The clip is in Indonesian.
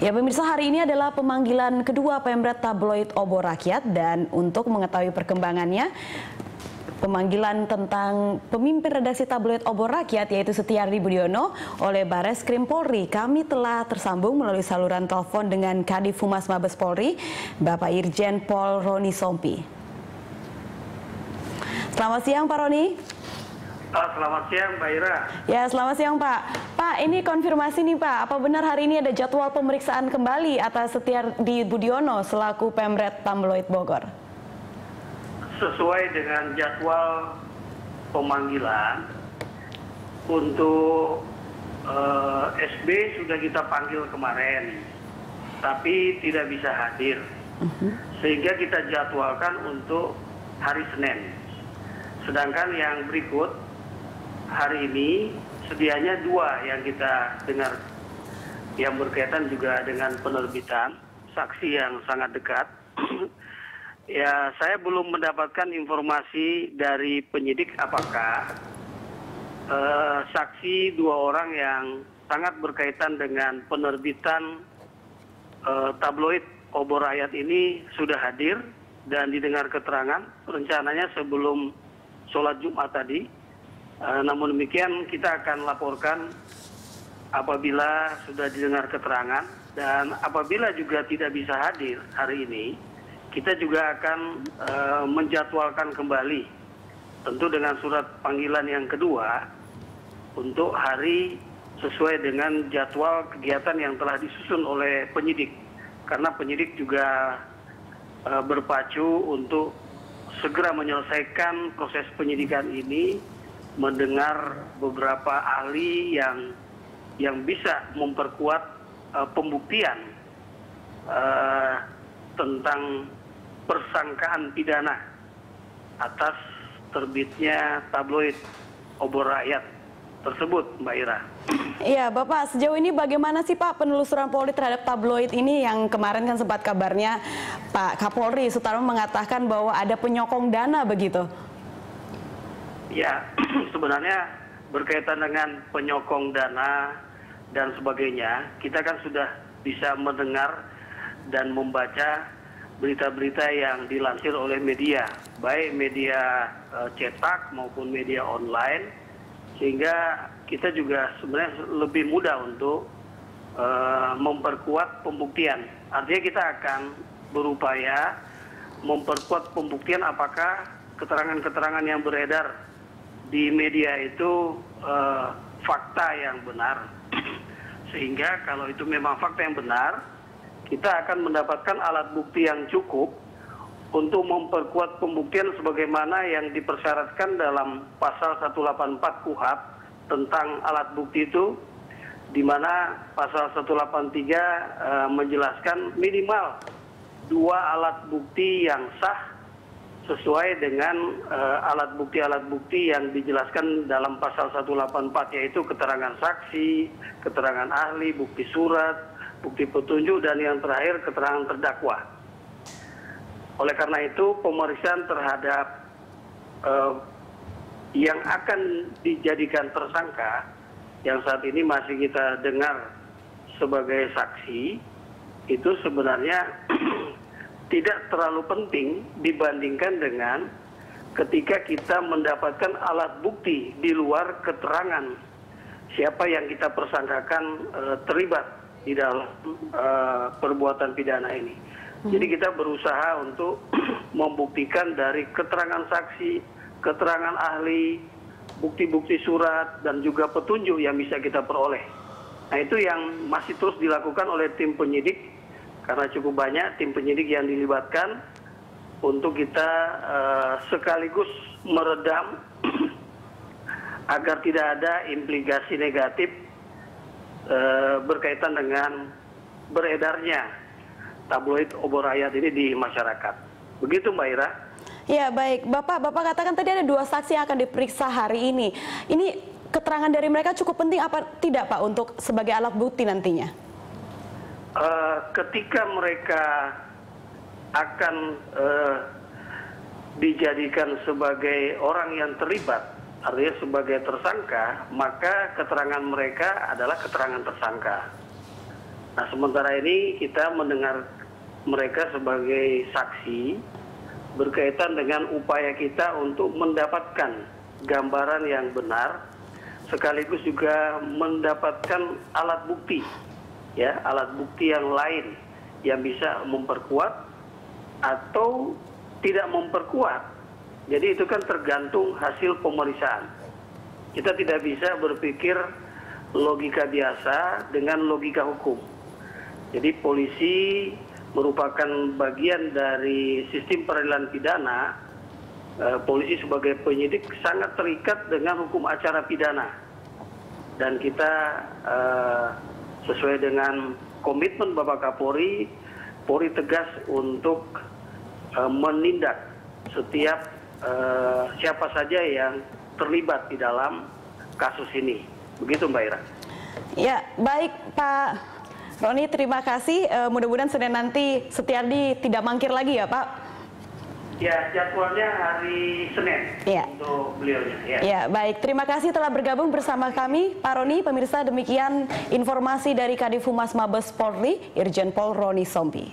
Ya pemirsa, hari ini adalah pemanggilan kedua pemret tabloid Obor Rakyat, dan untuk mengetahui perkembangannya, pemanggilan tentang pemimpin redaksi tabloid Obor Rakyat yaitu Setiardi Budiono oleh Bareskrim Polri, kami telah tersambung melalui saluran telepon dengan Kadif Humas Mabes Polri, Bapak Irjen Pol Roni Sompi. Selamat siang Pak Roni. Selamat siang Mbak Ira. Ya, selamat siang Pak. Pak, ini konfirmasi nih Pak, apa benar hari ini ada jadwal pemeriksaan kembali atas Setiardi Budiono selaku Pemret Tabloid Bogor? Sesuai dengan jadwal pemanggilan, untuk SB sudah kita panggil kemarin, tapi tidak bisa hadir. Sehingga kita jadwalkan untuk hari Senin. Sedangkan yang berikut, hari ini sedianya dua yang kita dengar, yang berkaitan juga dengan penerbitan saksi yang sangat dekat. Ya, saya belum mendapatkan informasi dari penyidik apakah saksi dua orang yang sangat berkaitan dengan penerbitan tabloid Obor Rakyat ini sudah hadir dan didengar keterangan rencananya sebelum sholat Jumat tadi. Namun demikian kita akan laporkan apabila sudah didengar keterangan, dan apabila juga tidak bisa hadir hari ini, kita juga akan menjadwalkan kembali, tentu dengan surat panggilan yang kedua untuk hari sesuai dengan jadwal kegiatan yang telah disusun oleh penyidik, karena penyidik juga berpacu untuk segera menyelesaikan proses penyidikan ini, mendengar beberapa ahli yang bisa memperkuat pembuktian tentang persangkaan pidana atas terbitnya tabloid Obor Rakyat tersebut, Mbak Ira. Iya, Bapak, sejauh ini bagaimana sih Pak penelusuran Polri terhadap tabloid ini, yang kemarin kan sempat kabarnya Pak Kapolri Sutarno mengatakan bahwa ada penyokong dana begitu? Ya, sebenarnya berkaitan dengan penyokong dana dan sebagainya, kita kan sudah bisa mendengar dan membaca berita-berita yang dilansir oleh media, baik media cetak maupun media online, sehingga kita juga sebenarnya lebih mudah untuk memperkuat pembuktian. Artinya kita akan berupaya memperkuat pembuktian apakah keterangan-keterangan yang beredar di media itu fakta yang benar. Sehingga kalau itu memang fakta yang benar, kita akan mendapatkan alat bukti yang cukup untuk memperkuat pembuktian sebagaimana yang dipersyaratkan dalam pasal 184 KUHP tentang alat bukti itu, di mana pasal 183 menjelaskan minimal dua alat bukti yang sah sesuai dengan alat bukti yang dijelaskan dalam pasal 184, yaitu keterangan saksi, keterangan ahli, bukti surat, bukti petunjuk, dan yang terakhir keterangan terdakwa. Oleh karena itu, pemeriksaan terhadap yang akan dijadikan tersangka, yang saat ini masih kita dengar sebagai saksi, itu sebenarnya tidak terlalu penting dibandingkan dengan ketika kita mendapatkan alat bukti di luar keterangan siapa yang kita persangkakan terlibat di dalam perbuatan pidana ini. Jadi kita berusaha untuk membuktikan dari keterangan saksi, keterangan ahli, bukti-bukti surat, dan juga petunjuk yang bisa kita peroleh. Nah, itu yang masih terus dilakukan oleh tim penyidik, karena cukup banyak tim penyidik yang dilibatkan untuk kita sekaligus meredam agar tidak ada implikasi negatif berkaitan dengan beredarnya tabloid Obor Rakyat ini di masyarakat. Begitu Mbak Ira. Ya, baik. Bapak katakan tadi ada dua saksi yang akan diperiksa hari ini. Ini keterangan dari mereka cukup penting apa tidak Pak untuk sebagai alat bukti nantinya? Ketika mereka akan dijadikan sebagai orang yang terlibat, artinya sebagai tersangka, maka keterangan mereka adalah keterangan tersangka. Nah, sementara ini kita mendengar mereka sebagai saksi berkaitan dengan upaya kita untuk mendapatkan gambaran yang benar, sekaligus juga mendapatkan alat bukti, ya, alat bukti yang lain yang bisa memperkuat atau tidak memperkuat. Jadi itu kan tergantung hasil pemeriksaan. Kita tidak bisa berpikir logika biasa dengan logika hukum. Jadi polisi merupakan bagian dari sistem peradilan pidana. Polisi sebagai penyidik sangat terikat dengan hukum acara pidana. Dan kita sesuai dengan komitmen Bapak Kapolri, Polri tegas untuk menindak setiap siapa saja yang terlibat di dalam kasus ini. Begitu Mbak Ira. Ya, baik Pak Roni, terima kasih. Mudah-mudahan Senin nanti Setiardi tidak mangkir lagi ya Pak. Ya, jadwalnya hari Senin ya. Untuk beliaunya. Ya. Ya, baik. Terima kasih telah bergabung bersama kami, Pak Roni. Pemirsa, demikian informasi dari Kadif Humas Mabes Polri, Irjen Pol Roni Sompi.